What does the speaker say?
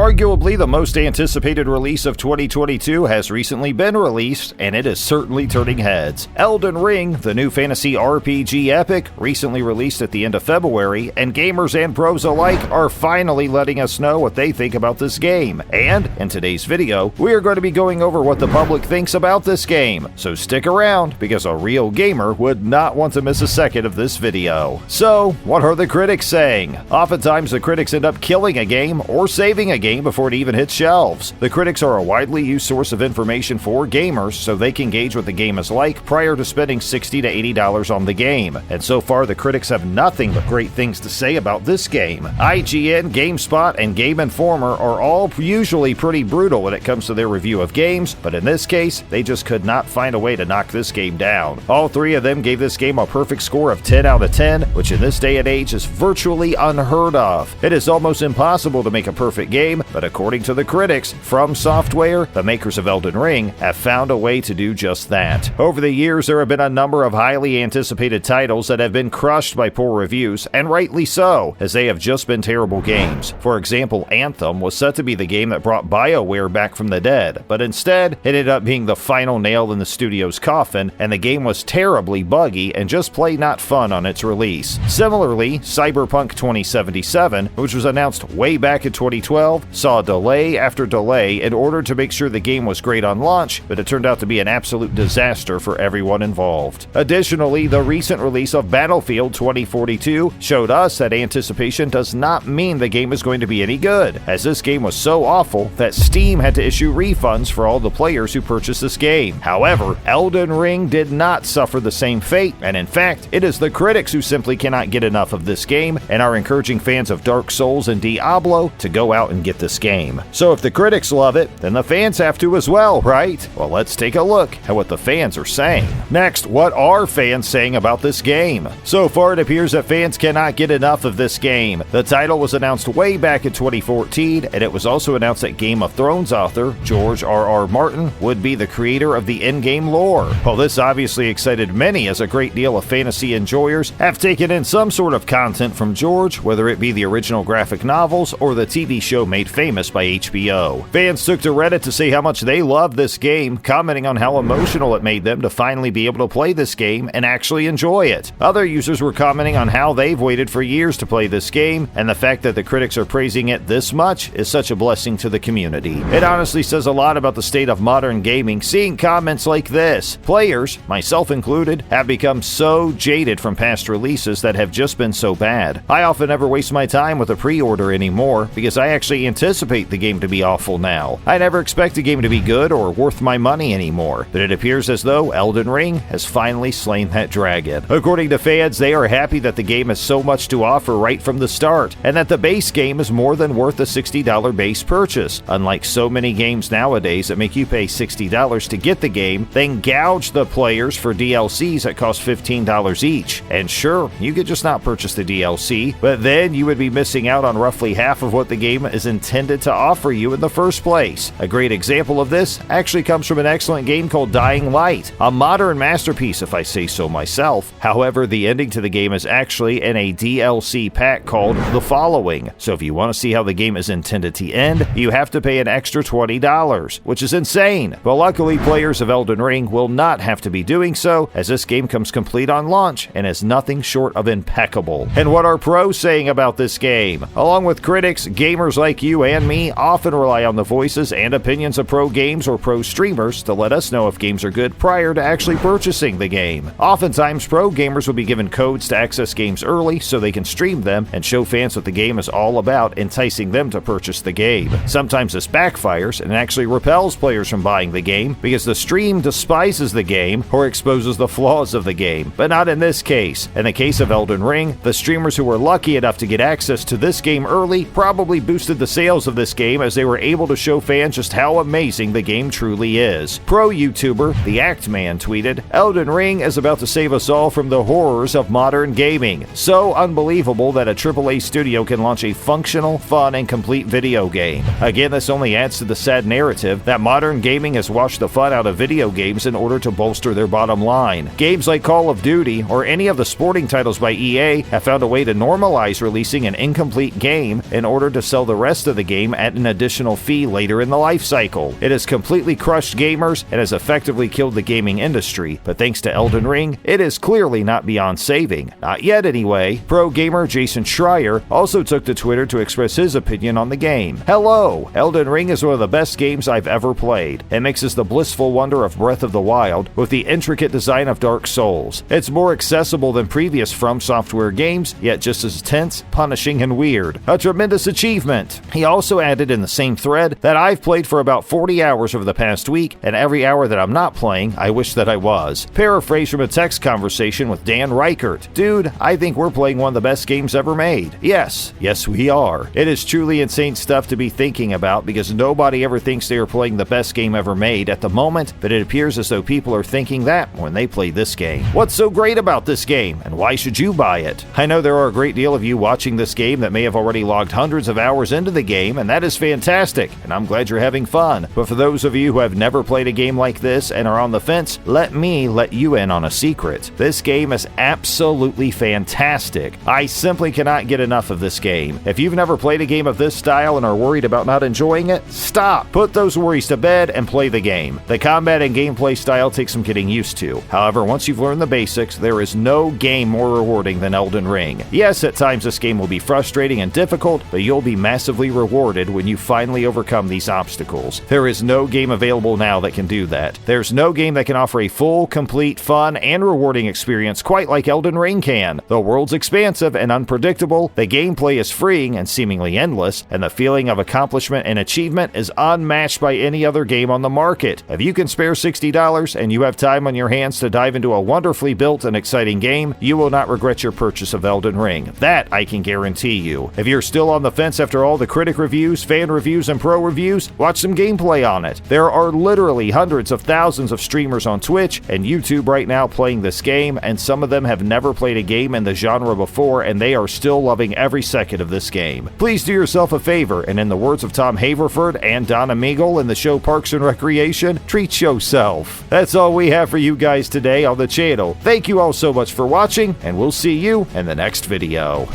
Arguably the most anticipated release of 2022 has recently been released, and it is certainly turning heads. Elden Ring, the new fantasy RPG epic, recently released at the end of February, and gamers and pros alike are finally letting us know what they think about this game. And in today's video, we are going to be going over what the public thinks about this game, so stick around because a real gamer would not want to miss a second of this video. So, what are the critics saying? Oftentimes the critics end up killing a game or saving a game before it even hits shelves. The critics are a widely used source of information for gamers so they can gauge what the game is like prior to spending $60 to $80 on the game. And so far the critics have nothing but great things to say about this game. IGN, GameSpot, and Game Informer are all usually pretty brutal when it comes to their review of games, but in this case, they just could not find a way to knock this game down. All three of them gave this game a perfect score of 10 out of 10, which in this day and age is virtually unheard of. It is almost impossible to make a perfect game, but according to the critics, From Software, the makers of Elden Ring, have found a way to do just that. Over the years, there have been a number of highly anticipated titles that have been crushed by poor reviews, and rightly so, as they have just been terrible games. For example, Anthem was set to be the game that brought BioWare back from the dead, but instead, it ended up being the final nail in the studio's coffin, and the game was terribly buggy and just plain not fun on its release. Similarly, Cyberpunk 2077, which was announced way back in 2012, saw delay after delay in order to make sure the game was great on launch, but it turned out to be an absolute disaster for everyone involved. Additionally, the recent release of Battlefield 2042 showed us that anticipation does not mean the game is going to be any good, as this game was so awful that Steam had to issue refunds for all the players who purchased this game. However, Elden Ring did not suffer the same fate, and in fact, it is the critics who simply cannot get enough of this game and are encouraging fans of Dark Souls and Diablo to go out and get this game. So if the critics love it, then the fans have to as well, right? Well, let's take a look at what the fans are saying. Next, what are fans saying about this game? So far, it appears that fans cannot get enough of this game. The title was announced way back in 2014, and it was also announced that Game of Thrones author George R.R. Martin would be the creator of the in-game lore. While this obviously excited many, as a great deal of fantasy enjoyers have taken in some sort of content from George, whether it be the original graphic novels or the TV show made famous by HBO. Fans took to Reddit to say how much they loved this game, commenting on how emotional it made them to finally be able to play this game and actually enjoy it. Other users were commenting on how they've waited for years to play this game, and the fact that the critics are praising it this much is such a blessing to the community. It honestly says a lot about the state of modern gaming, seeing comments like this. Players, myself included, have become so jaded from past releases that have just been so bad. I often never waste my time with a pre-order anymore because I actually anticipate the game to be awful now. I never expect a game to be good or worth my money anymore, but it appears as though Elden Ring has finally slain that dragon. According to fans, they are happy that the game has so much to offer right from the start, and that the base game is more than worth a $60 base purchase. Unlike so many games nowadays that make you pay $60 to get the game, then gouge the players for DLCs that cost $15 each. And sure, you could just not purchase the DLC, but then you would be missing out on roughly half of what the game is intended to offer you in the first place. A great example of this actually comes from an excellent game called Dying Light, a modern masterpiece if I say so myself. However, the ending to the game is actually in a DLC pack called The Following, so if you want to see how the game is intended to end, you have to pay an extra $20, which is insane. But luckily, players of Elden Ring will not have to be doing so, as this game comes complete on launch and is nothing short of impeccable. And what are pros saying about this game? Along with critics, gamers like you and me often rely on the voices and opinions of pro games or pro streamers to let us know if games are good prior to actually purchasing the game. Oftentimes, pro gamers will be given codes to access games early so they can stream them and show fans what the game is all about, enticing them to purchase the game. Sometimes this backfires and actually repels players from buying the game because the stream despises the game or exposes the flaws of the game, but not in this case. In the case of Elden Ring, the streamers who were lucky enough to get access to this game early probably boosted the sales of this game as they were able to show fans just how amazing the game truly is. Pro YouTuber The Act Man tweeted, "Elden Ring is about to save us all from the horrors of modern gaming. So unbelievable that a AAA studio can launch a functional, fun, and complete video game." Again, this only adds to the sad narrative that modern gaming has washed the fun out of video games in order to bolster their bottom line. Games like Call of Duty or any of the sporting titles by EA have found a way to normalize releasing an incomplete game in order to sell the rest of into the game at an additional fee later in the life cycle. It has completely crushed gamers and has effectively killed the gaming industry, but thanks to Elden Ring, it is clearly not beyond saving. Not yet anyway. Pro gamer Jason Schreier also took to Twitter to express his opinion on the game. Hello! Elden Ring is one of the best games I've ever played. It mixes the blissful wonder of Breath of the Wild with the intricate design of Dark Souls. It's more accessible than previous From Software games, yet just as tense, punishing, and weird. A tremendous achievement. He also added in the same thread that I've played for about 40 hours over the past week, and every hour that I'm not playing, I wish that I was. Paraphrase from a text conversation with Dan Reichert. Dude, I think we're playing one of the best games ever made. Yes, we are. It is truly insane stuff to be thinking about because nobody ever thinks they are playing the best game ever made at the moment, but it appears as though people are thinking that when they play this game. What's so great about this game, and why should you buy it? I know there are a great deal of you watching this game that may have already logged hundreds of hours into the game, and that is fantastic, and I'm glad you're having fun. But for those of you who have never played a game like this and are on the fence, let me let you in on a secret. This game is absolutely fantastic. I simply cannot get enough of this game. If you've never played a game of this style and are worried about not enjoying it, stop. Put those worries to bed and play the game. The combat and gameplay style takes some getting used to. However, once you've learned the basics, there is no game more rewarding than Elden Ring. Yes, at times this game will be frustrating and difficult, but you'll be massively rewarded when you finally overcome these obstacles. There is no game available now that can do that. There's no game that can offer a full, complete, fun, and rewarding experience quite like Elden Ring can. The world's expansive and unpredictable, the gameplay is freeing and seemingly endless, and the feeling of accomplishment and achievement is unmatched by any other game on the market. If you can spare $60 and you have time on your hands to dive into a wonderfully built and exciting game, you will not regret your purchase of Elden Ring. That I can guarantee you. If you're still on the fence after all the critic reviews, fan reviews, and pro reviews, watch some gameplay on it. There are literally hundreds of thousands of streamers on Twitch and YouTube right now playing this game, and some of them have never played a game in the genre before, and they are still loving every second of this game. Please do yourself a favor, and in the words of Tom Haverford and Donna Meagle in the show Parks and Recreation, treat yourself. That's all we have for you guys today on the channel. Thank you all so much for watching, and we'll see you in the next video.